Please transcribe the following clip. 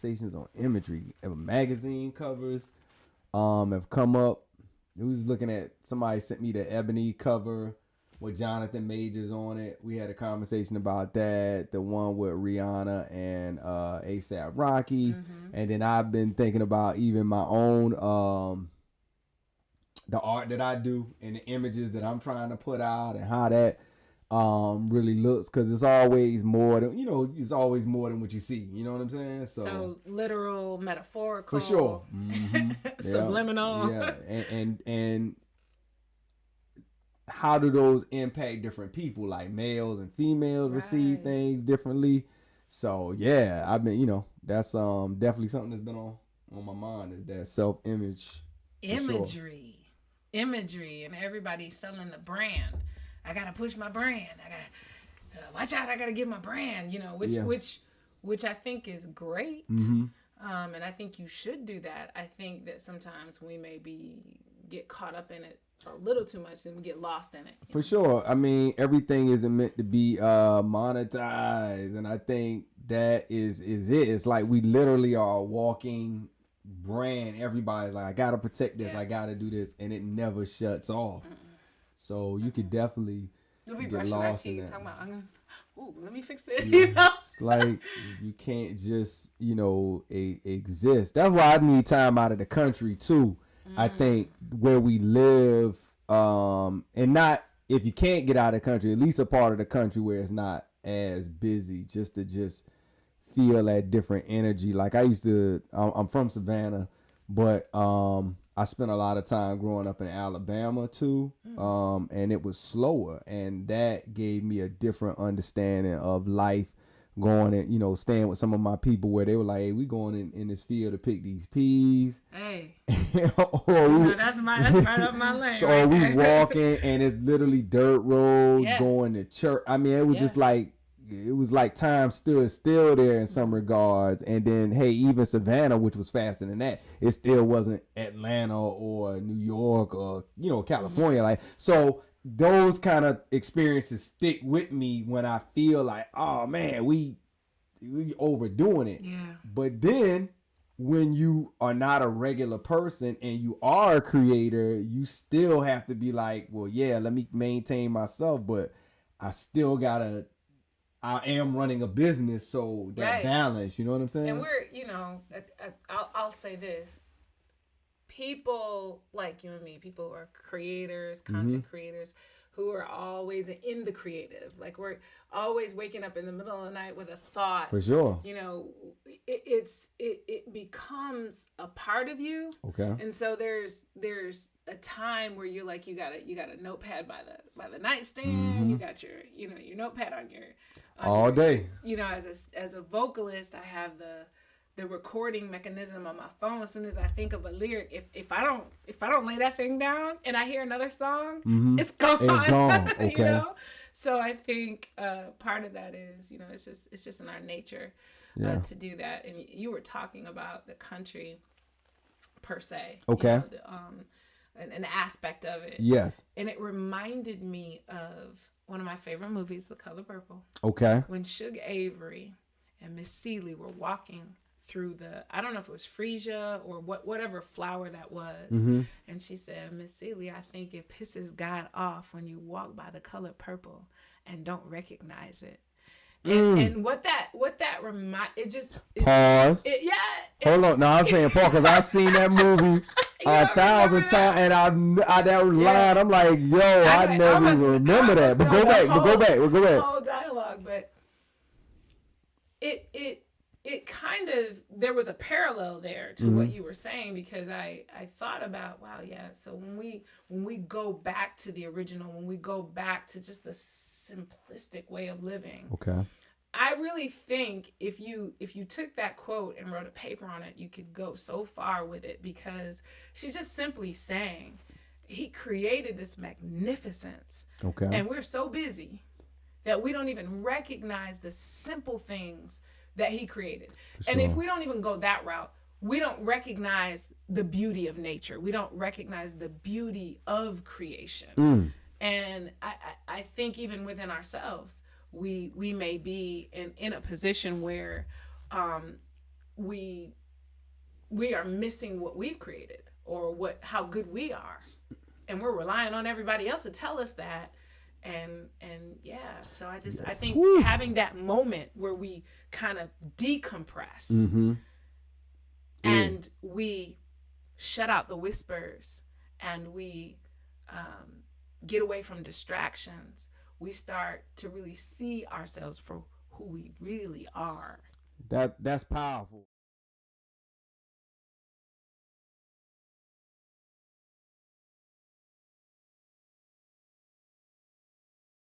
conversations on imagery. Magazine covers have come up. I was looking at, somebody sent me the Ebony cover with Jonathan Majors on it. We had a conversation about that. The one with Rihanna and ASAP Rocky. And then I've been thinking about even my own the art that I do and the images that I'm trying to put out and how that really looks, because it's always more than, it's always more than what you see, you know what I'm saying? So literal, metaphorical, for sure. Subliminal. And how do those impact different people? Like males and females receive things differently. So yeah, I've been, that's definitely something that's been on my mind, is that imagery, and everybody's selling the brand. I gotta push my brand. I gotta watch out. I gotta get my brand. Which I think is great. And I think you should do that. I think that sometimes we maybe get caught up in it a little too much and we get lost in it. For sure. I mean, everything isn't meant to be monetized, and I think that is it. It's like we literally are a walking brand. Everybody's like, I gotta protect this. I gotta do this, and it never shuts off. So you could definitely get lost in that. Ooh, let me fix it. It's like you can't just exist. That's why I need time out of the country too. I think where we live, and not, if you can't get out of the country, at least a part of the country where it's not as busy, just to feel that different energy. Like I'm from Savannah, but I spent a lot of time growing up in Alabama too, and it was slower, and that gave me a different understanding of life. Going and staying with some of my people where they were like, "Hey, we going in this field to pick these peas." Hey, that's right up my lane. So we walking, and it's literally dirt roads going to church. I mean, it was just like, it was like time stood still there in some regards. And then, hey, even Savannah, which was faster than that, it still wasn't Atlanta or New York or California. Like, so those kind of experiences stick with me when I feel like, oh man, we overdoing it. Yeah. But then when you are not a regular person and you are a creator, you still have to be like, well, yeah, let me maintain myself, but I am running a business, so that balance, you know what I'm saying? And we're, I'll say this. People like you and me, people who are creators, content creators, who are always in the creative. Like, we're always waking up in the middle of the night with a thought. For sure. It becomes a part of you. Okay. And so there's a time where you're like, you got a notepad by the nightstand. You got your your notepad on your all day. As a vocalist, I have the recording mechanism on my phone. As soon as I think of a lyric, if I don't lay that thing down and I hear another song, it's gone. It's gone. Okay. So I think part of that is it's just in our nature to do that. And you were talking about the country per se. Okay. An aspect of it. Yes. And it reminded me of one of my favorite movies, The Color Purple. Okay. When Suge Avery and Miss Celie were walking through I don't know if it was freesia or whatever flower that was. And she said, Miss Celie, I think it pisses God off when you walk by the color purple and don't recognize it. And what that pause. Hold on. No, I'm saying pause because I've seen that movie 1,000 times, and I that line, I'm like, yo, I never even remember that. But go back. We'll go back. Whole dialogue, but it kind of, there was a parallel there to what you were saying, because I thought about, wow, yeah. So when we go back to the original, when we go back to just the simplistic way of living, okay, I really think if you took that quote and wrote a paper on it, you could go so far with it, because she's just simply saying he created this magnificence. Okay. And we're so busy that we don't even recognize the simple things that he created. Sure. And if we don't even go that route, we don't recognize the beauty of nature. We don't recognize the beauty of creation. And I think even within ourselves, we may be in a position where we are missing what we've created or how good we are, and we're relying on everybody else to tell us that. And yeah, so I think having that moment where we kind of decompress, and we shut out the whispers, and we get away from distractions, we start to really see ourselves for who we really are. That's powerful.